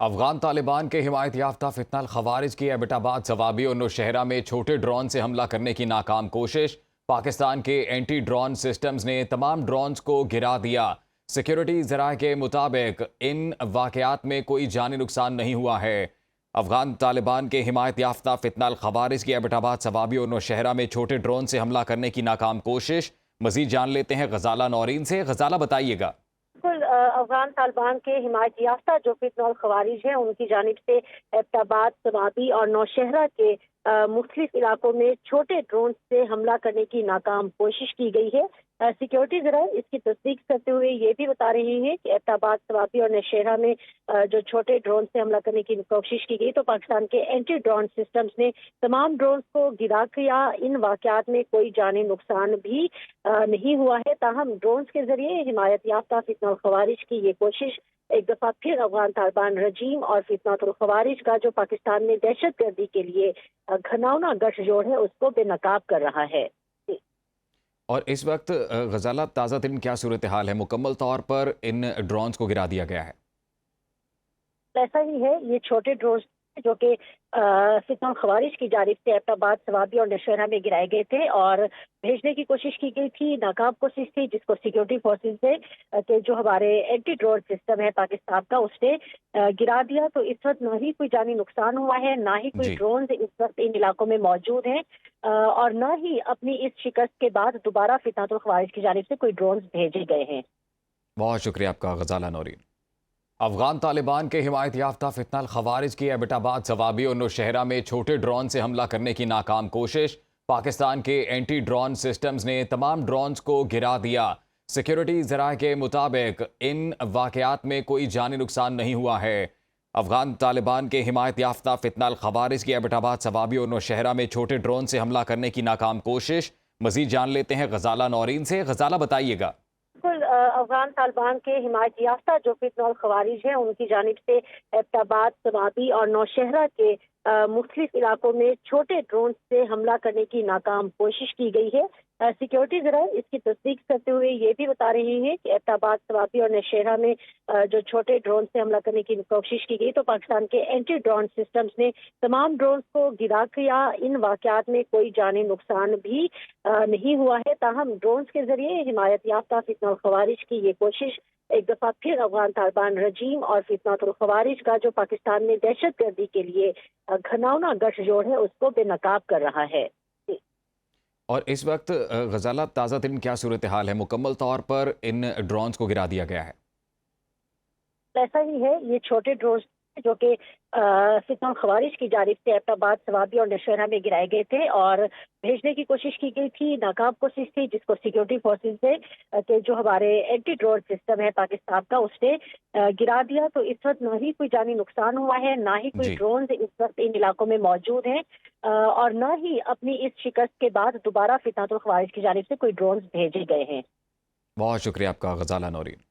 افغان طالبان کے حمایت یافتہ فتنہ الخوارج کی ایبٹ آباد ضوابی اور نوشہرہ میں چھوٹے ڈرون سے حملہ کرنے کی ناکام کوشش۔ پاکستان کے اینٹی ڈرون سسٹمز نے تمام ڈرونز کو گرا دیا۔ سیکیورٹی ذرائع کے مطابق ان واقعات میں کوئی جانی نقصان نہیں ہوا ہے۔ افغان طالبان کے حمایت یافتہ فتنہ الخوارج کی ایبٹ آباد ضوابی اور نوشہرہ میں چھوٹے ڈرون سے حملہ کرنے کی ناکام کوشش۔ مزید جان لیتے ہیں غزالہ نورین سے۔ غزالہ بتائیے گا۔ بالکل افغان طالبان کے حمایت یافتہ جو فتنہ الخوارج ہیں ان کی جانب سے ایبٹ آباد، ضوابی اور نوشہرہ کے مختلف علاقوں میں چھوٹے ڈرون سے حملہ کرنے کی ناکام کوشش کی گئی ہے۔ سیکیورٹی ذرائع اس کی تصدیق کرتے ہوئے یہ بھی بتا رہے ہیں کہ ایبٹ آباد، ضوابی اور نوشہرہ میں جو چھوٹے ڈرون سے حملہ کرنے کی کوشش کی گئی تو پاکستان کے اینٹی ڈرون سسٹمز نے تمام ڈرونز کو گرا دیا۔ ان واقعات میں کوئی جانی نقصان بھی نہیں ہوا ہے، تاہم ڈرونز کے ذریعے حمایت یافتہ فتنہ الخوارج کی یہ کوشش ایک دفعہ پھر افغان طالبان رجیم اور فتنہ الخوارج کا جو پاکستان میں دہشت گردی کے لیے گھناؤنا گٹھ جوڑ ہے اس کو بے نقاب کر رہا ہے۔ اور اس وقت غزالہ تازہ ترین کیا صورتحال ہے؟ مکمل طور پر ان ڈرونز کو گرا دیا گیا ہے؟ ایسا ہی ہے، یہ چھوٹے ڈرون جو کہ فتنہ الخوارج کی جانب سے ایبٹ آباد، ضوابی اور نوشہرہ میں گرائے گئے تھے اور بھیجنے کی کوشش کی گئی تھی، ناکام کوشش تھی جس کو سیکیورٹی فورسز نے کہ جو ہمارے اینٹی ڈرون سسٹم ہے پاکستان کا اس نے گرا دیا۔ تو اس وقت نہ ہی کوئی جانی نقصان ہوا ہے، نہ ہی کوئی ڈرونز اس وقت ان علاقوں میں موجود ہیں اور نہ ہی اپنی اس شکست کے بعد دوبارہ فتنہ الخوارج کی جانب سے کوئی ڈرونز بھیجے گئے ہیں۔ بہت شکریہ آپ کا غزالہ نورین۔ افغان طالبان کے حمایت یافتہ فتنہ الخوارج کی ایبٹ آباد، ضوابی اور نوشہرہ میں چھوٹے ڈرون سے حملہ کرنے کی ناکام کوشش۔ پاکستان کے اینٹی ڈرون سسٹمز نے تمام ڈرونز کو گرا دیا۔ سیکیورٹی ذرائع کے مطابق ان واقعات میں کوئی جانی نقصان نہیں ہوا ہے۔ افغان طالبان کے حمایت یافتہ فتنہ الخوارج کی ایبٹ آباد، ضوابی اور نوشہرہ میں چھوٹے ڈرون سے حملہ کرنے کی ناکام کوشش۔ مزید جان لیتے ہیں غزالہ نورین سے۔ غزالہ بتائیے گا۔ بالکل افغان طالبان کے حمایت یافتہ جو فتنہ الخوارج ہیں ان کی جانب سے ایبٹ آباد، ضوابی اور نوشہرہ کے مختلف علاقوں میں چھوٹے ڈرون سے حملہ کرنے کی ناکام کوشش کی گئی ہے۔ سیکیورٹی ذرائع اس کی تصدیق کرتے ہوئے یہ بھی بتا رہے ہیں کہ ایبٹ آباد، ضوابی اور نوشہرہ میں جو چھوٹے ڈرون سے حملہ کرنے کی کوشش کی گئی تو پاکستان کے اینٹی ڈرون سسٹمز نے تمام ڈرونز کو گرا دیا۔ ان واقعات میں کوئی جانی نقصان بھی نہیں ہوا ہے، تاہم ڈرونز کے ذریعے حمایت یافتہ فتنہ الخوارج کی یہ کوشش ایک دفعہ پھر افغان طالبان رجیم اور فتنہ الخوارج کا جو پاکستان میں دہشت گردی کے لیے گھناؤنا گٹھ جوڑ ہے اس کو بے نقاب کر رہا ہے۔ اور اس وقت غزالہ تازہ ترین کیا صورتحال ہے؟ مکمل طور پر ان ڈرونز کو گرا دیا گیا ہے۔ ایسا ہی ہے، یہ چھوٹے ڈرون جو کہ فتنہ الخوارج کی جانب سے ایبٹ آباد، ضوابی اور نوشہرہ میں گرائے گئے تھے اور بھیجنے کی کوشش کی گئی تھی، ناکام کوشش تھی جس کو سیکیورٹی فورسز نے کہ جو ہمارے اینٹی ڈرون سسٹم ہے پاکستان کا اس نے گرا دیا۔ تو اس وقت نہ ہی کوئی جانی نقصان ہوا ہے، نہ ہی کوئی ڈرونز اس وقت ان علاقوں میں موجود ہیں اور نہ ہی اپنی اس شکست کے بعد دوبارہ فتنہ الخوارج کی جانب سے کوئی ڈرونز بھیجے گئے ہیں۔ بہت شکریہ آپ کا غزالہ نورین۔